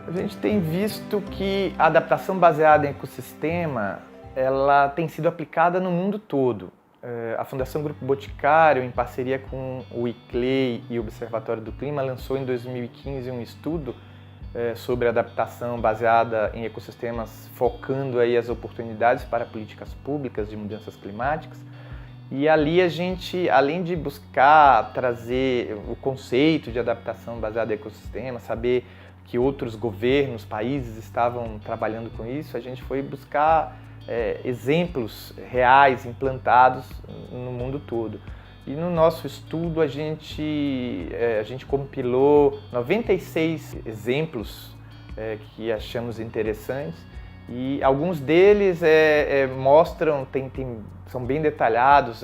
A gente tem visto que a adaptação baseada em ecossistema, ela tem sido aplicada no mundo todo. A Fundação Grupo Boticário, em parceria com o ICLEI e o Observatório do Clima, lançou em 2015 um estudo sobre adaptação baseada em ecossistemas, focando aí as oportunidades para políticas públicas de mudanças climáticas. E ali a gente, além de buscar trazer o conceito de adaptação baseada em ecossistemas, saber que outros governos, países estavam trabalhando com isso, a gente foi buscar exemplos reais implantados no mundo todo. E no nosso estudo a gente compilou 96 exemplos que achamos interessantes, e alguns deles mostram, são bem detalhados,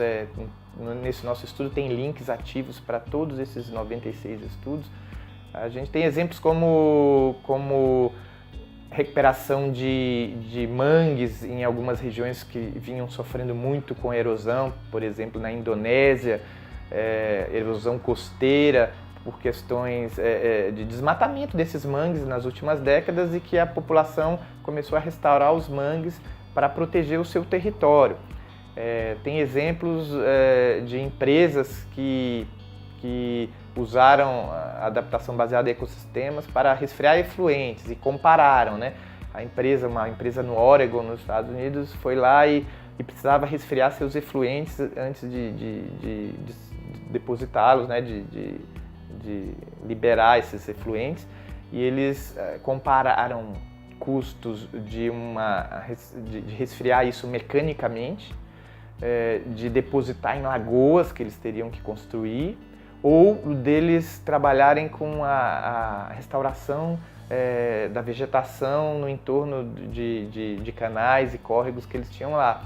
nesse nosso estudo tem links ativos para todos esses 96 estudos. A gente tem exemplos como recuperação de mangues em algumas regiões que vinham sofrendo muito com erosão, por exemplo, na Indonésia, erosão costeira, por questões de desmatamento desses mangues nas últimas décadas, e que a população começou a restaurar os mangues para proteger o seu território. Tem exemplos de empresas que usaram a adaptação baseada em ecossistemas para resfriar efluentes e compararam, né? Uma empresa no Oregon, nos Estados Unidos, foi lá e precisava resfriar seus efluentes antes de depositá-los, né? de liberar esses efluentes, e eles compararam custos de resfriar isso mecanicamente, de depositar em lagoas que eles teriam que construir, ou deles trabalharem com a restauração da vegetação no entorno de canais e córregos que eles tinham lá.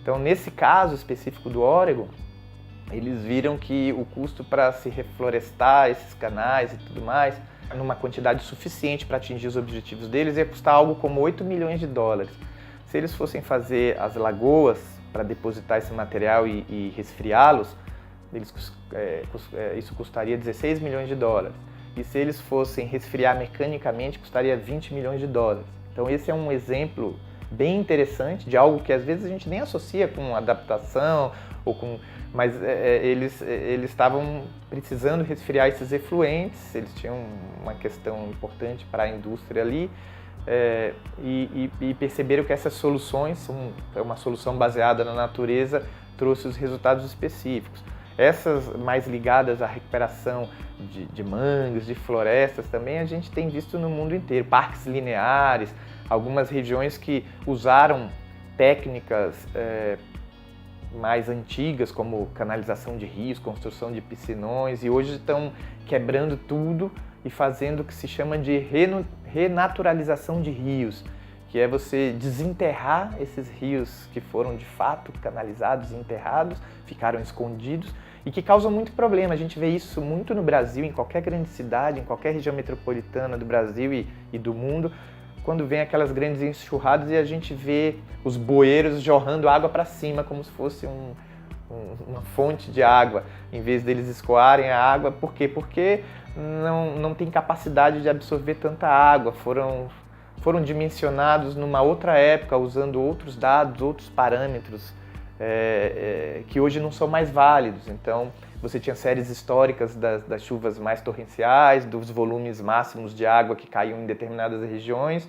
Então, nesse caso específico do Oregon, eles viram que o custo para se reflorestar esses canais e tudo mais, numa quantidade suficiente para atingir os objetivos deles, ia custar algo como 8 milhões de dólares. Se eles fossem fazer as lagoas para depositar esse material e resfriá-los, isso custaria 16 milhões de dólares. E se eles fossem resfriar mecanicamente, custaria 20 milhões de dólares. Então esse é um exemplo bem interessante de algo que às vezes a gente nem associa com adaptação, mas eles estavam precisando resfriar esses efluentes, eles tinham uma questão importante para a indústria ali, e perceberam que essas soluções, uma solução baseada na natureza, trouxe os resultados específicos. Essas mais ligadas à recuperação de mangues, de florestas, também a gente tem visto no mundo inteiro. Parques lineares, algumas regiões que usaram técnicas mais antigas, como canalização de rios, construção de piscinões, e hoje estão quebrando tudo e fazendo o que se chama de renaturalização de rios, que é você desenterrar esses rios que foram de fato canalizados e enterrados, ficaram escondidos, e que causam muito problema. A gente vê isso muito no Brasil, em qualquer grande cidade, em qualquer região metropolitana do Brasil e do mundo, quando vem aquelas grandes enxurradas e a gente vê os bueiros jorrando água para cima, como se fosse uma fonte de água, em vez deles escoarem a água. Por quê? Porque não tem capacidade de absorver tanta água, foram dimensionados numa outra época, usando outros dados, outros parâmetros, que hoje não são mais válidos. Então, você tinha séries históricas das chuvas mais torrenciais, dos volumes máximos de água que caíam em determinadas regiões,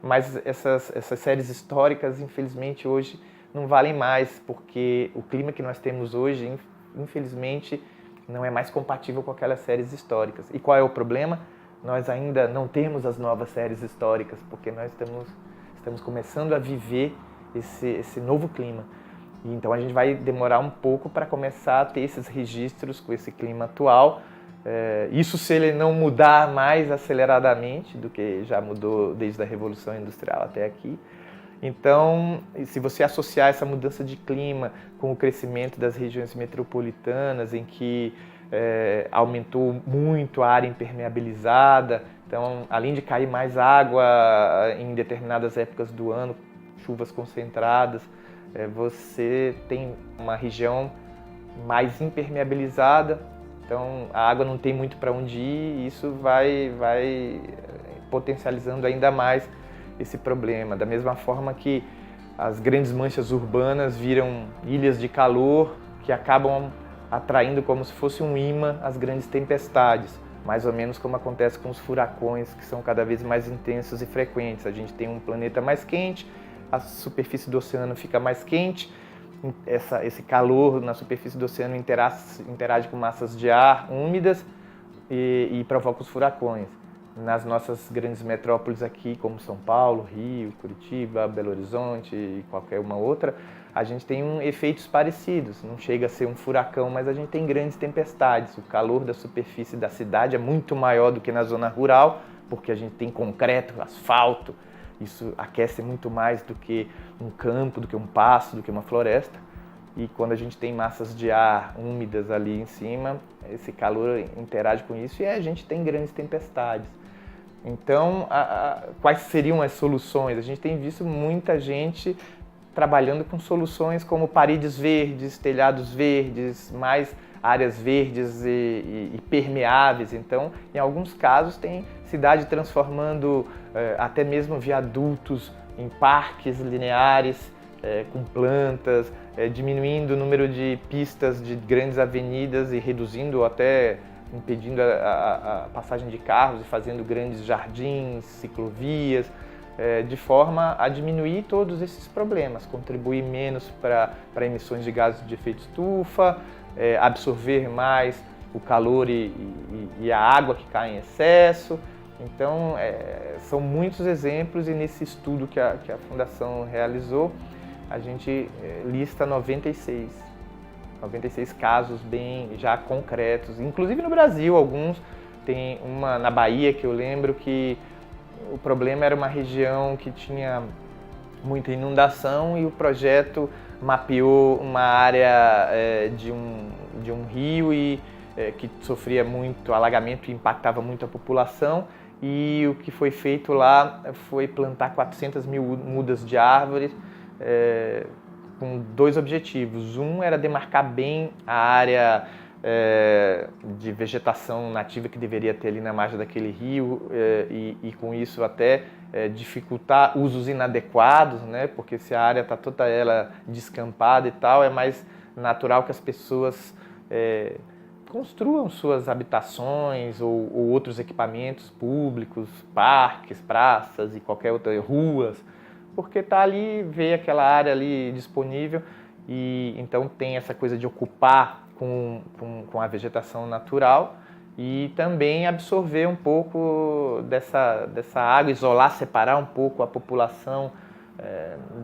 mas essas séries históricas, infelizmente, hoje não valem mais, porque o clima que nós temos hoje, infelizmente, não é mais compatível com aquelas séries históricas. E qual é o problema? nós ainda não temos as novas séries históricas, porque nós estamos começando a viver esse novo clima. Então a gente vai demorar um pouco para começar a ter esses registros com esse clima atual. Isso se ele não mudar mais aceleradamente do que já mudou desde a Revolução Industrial até aqui. Então, se você associar essa mudança de clima com o crescimento das regiões metropolitanas, em que aumentou muito a área impermeabilizada, então, além de cair mais água em determinadas épocas do ano, chuvas concentradas, você tem uma região mais impermeabilizada, então a água não tem muito para onde ir, e isso vai potencializando ainda mais esse problema. Da mesma forma que as grandes manchas urbanas viram ilhas de calor que acabam atraindo como se fosse um imã as grandes tempestades, mais ou menos como acontece com os furacões, que são cada vez mais intensos e frequentes. A gente tem um planeta mais quente, a superfície do oceano fica mais quente, esse calor na superfície do oceano interage com massas de ar úmidas e provoca os furacões. Nas nossas grandes metrópoles aqui, como São Paulo, Rio, Curitiba, Belo Horizonte e qualquer uma outra, a gente tem efeitos parecidos. Não chega a ser um furacão, mas a gente tem grandes tempestades. O calor da superfície da cidade é muito maior do que na zona rural, porque a gente tem concreto, asfalto. Isso aquece muito mais do que um campo, do que um pasto, do que uma floresta. E quando a gente tem massas de ar úmidas ali em cima, esse calor interage com isso e a gente tem grandes tempestades. Então, quais seriam as soluções? A gente tem visto muita gente trabalhando com soluções como paredes verdes, telhados verdes, mais áreas verdes e permeáveis. Então, em alguns casos, tem cidade transformando até mesmo viadutos em parques lineares com plantas, diminuindo o número de pistas de grandes avenidas e reduzindo ou até impedindo a passagem de carros e fazendo grandes jardins, ciclovias, de forma a diminuir todos esses problemas, contribuir menos para emissões de gases de efeito estufa, absorver mais o calor e a água que cai em excesso. Então, são muitos exemplos, e nesse estudo que a Fundação realizou, a gente lista 96 casos bem já concretos, inclusive no Brasil, alguns. Tem uma na Bahia que eu lembro que o problema era uma região que tinha muita inundação e o projeto mapeou uma área de um rio que sofria muito alagamento e impactava muito a população, e o que foi feito lá foi plantar 400 mil mudas de árvores, com dois objetivos. Um era demarcar bem a área de vegetação nativa que deveria ter ali na margem daquele rio, e com isso até dificultar usos inadequados, né? Porque se a área está toda ela descampada e tal, é mais natural que as pessoas construam suas habitações ou outros equipamentos públicos, parques, praças e qualquer outra, ruas, porque está ali, vê aquela área ali disponível, e então tem essa coisa de ocupar com a vegetação natural e também absorver um pouco dessa água, isolar, separar um pouco a população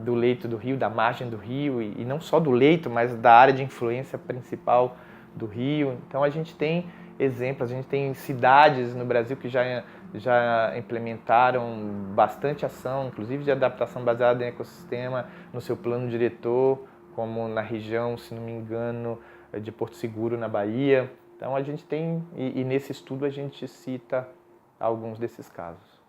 do leito do rio, da margem do rio, e não só do leito, mas da área de influência principal do rio. Então a gente tem exemplos, a gente tem cidades no Brasil que já implementaram bastante ação, inclusive de adaptação baseada em ecossistema, no seu plano diretor, como na região, se não me engano, de Porto Seguro, na Bahia. Então a gente tem, e nesse estudo a gente cita alguns desses casos.